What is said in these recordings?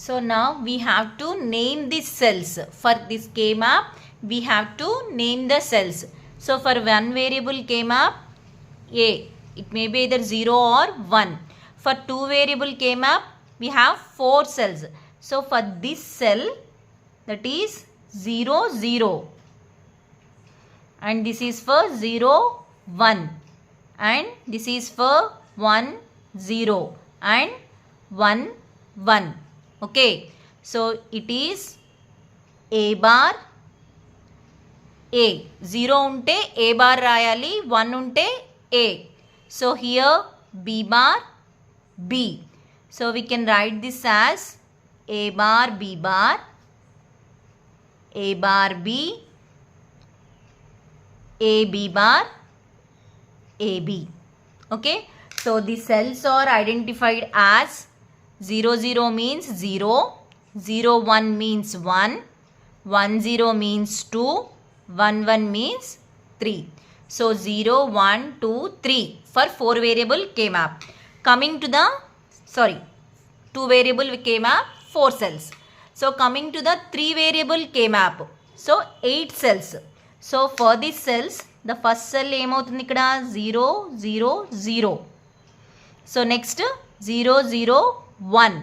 So now we have to name the cells. For this K-map, we have to name the cells. So for one variable K-map, A, it may be either 0 or 1. For two variable K-map, we have 4 cells. So for this cell, that is 0, 0. And this is for 0, 1. And this is for 1, 0. And 1, 1. Okay. So it is A bar, A. 0 unte A bar rayali, 1 unte A. So here B bar, B. So we can write this as A bar, B bar, A bar, B, A B bar, A B. Okay. So the cells are identified as 0, 0 means 0, 0, 1 means 1, 1, 0 means 2, 1, 1 means 3. So 0, 1, 2, 3 for 4 variable K-map. Coming to the, 2 variable K-map, 4 cells. So coming to the 3 variable K-map. So 8 cells. So for these cells, the first cell ఏమవుతుంది ఇక్కడ 0, 0, 0. So next 0, 0, 1.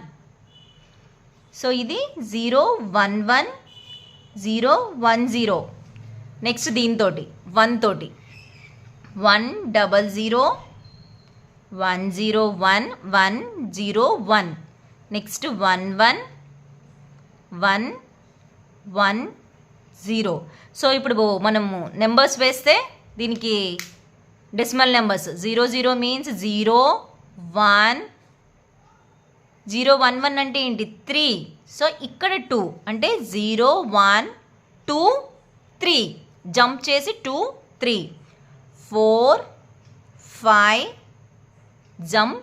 So ఇది 0, 1, 1, 0, 1, 0. Next దీంతోటి 1 తోటి 1, 0, 0, 1, 0, 1, 1, 0, 1. Next 1, 1, 1, 1, 0. So ఇప్పుడు మనము numbers వేస్తే దీనికి decimal numbers 0, 0 means 0, 1, 0, 1, 1 అంటే ఏంటి 3. సో ఇక్కడ 2 అంటే 0, 1, 2, 3. జంప్ చేసి 2, 3, 4, 5, jump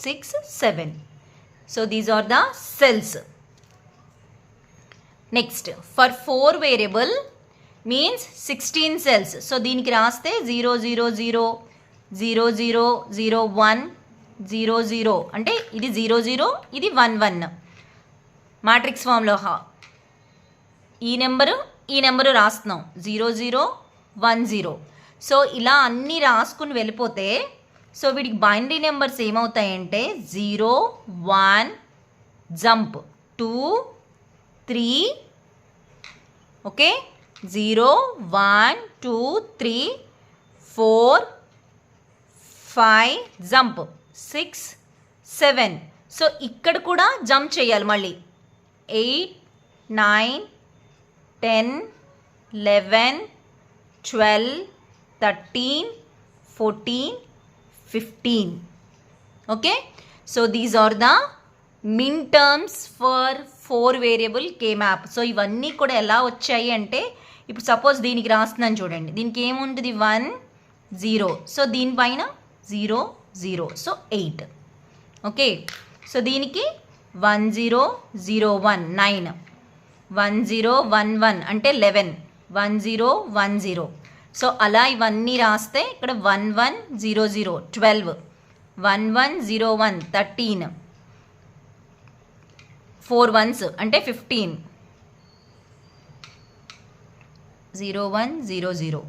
6, 7. So these are the cells. Next, for 4 variable means 16 cells. So దీనికి రాస్తే 0, 0, 0, 0, 0, 0, 1, 0, 0 అంటే ఇది 0, 0, ఇది 1, 1. మాట్రిక్స్ ఫామ్లో ఈ నెంబరు రాస్తున్నాం 0, 0, 1, 0. సో ఇలా అన్నీ రాసుకుని వెళ్ళిపోతే సో వీటికి బైనరీ నెంబర్స్ ఏమవుతాయంటే 0, 1, జంప్ 2, 3. Okay 0, 1, 2, 3, 4, 5, jump 6, 7. సో ఇక్కడ కూడా జంప్ చేయాలి మళ్ళీ 8, 9, 10, 11, 12, 13, 14, 15. Okay. So these are the min terms for 4 variable K-map. So ఇవన్నీ కూడా ఎలా వచ్చాయి అంటే ఇప్పుడు సపోజ్ దీనికి రాస్తున్నాను చూడండి. దీనికి ఏముంటుంది 1, 0. సో దీనిపైన 0, 0. సో 8. ఓకే. సో దీనికి 1, 0, 0, 1, 9. 1, 0, 1, 1 అంటే 11. 1, 0, 1, 0. సో అలా ఇవన్నీ రాస్తే ఇక్కడ 1, 1, 0, 0, 12. 1, 1, 0, 1, 13. 4 ones అంటే 15. 0, 1, 0, 0.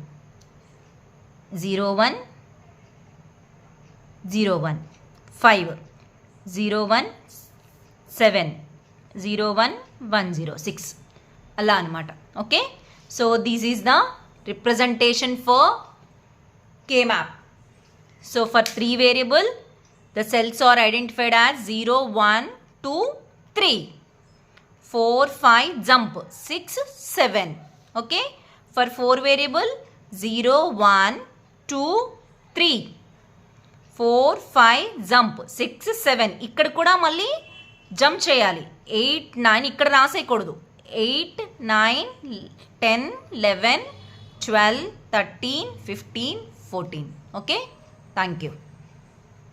0, 1, 0, 1. 5. 0, 1, 7. 0, 1, 1, 0, 6. అలా అనమాట. Okay. So this is the representation for K-map. So for 3 variable, the cells are identified as 0, 1, 2, 3. 4, 5, jump 6, 7. Okay. For 4 variable, 0, 1, 2, 3. 4, 5, jump 6, 7. ఇక్కడ కూడా మళ్ళీ జంప్ చేయాలి 8, 9 ఇక్కడ రాసేయకూడదు 8, 9, 10, 11, 12, 13, 15, 14. Okay. Thank you.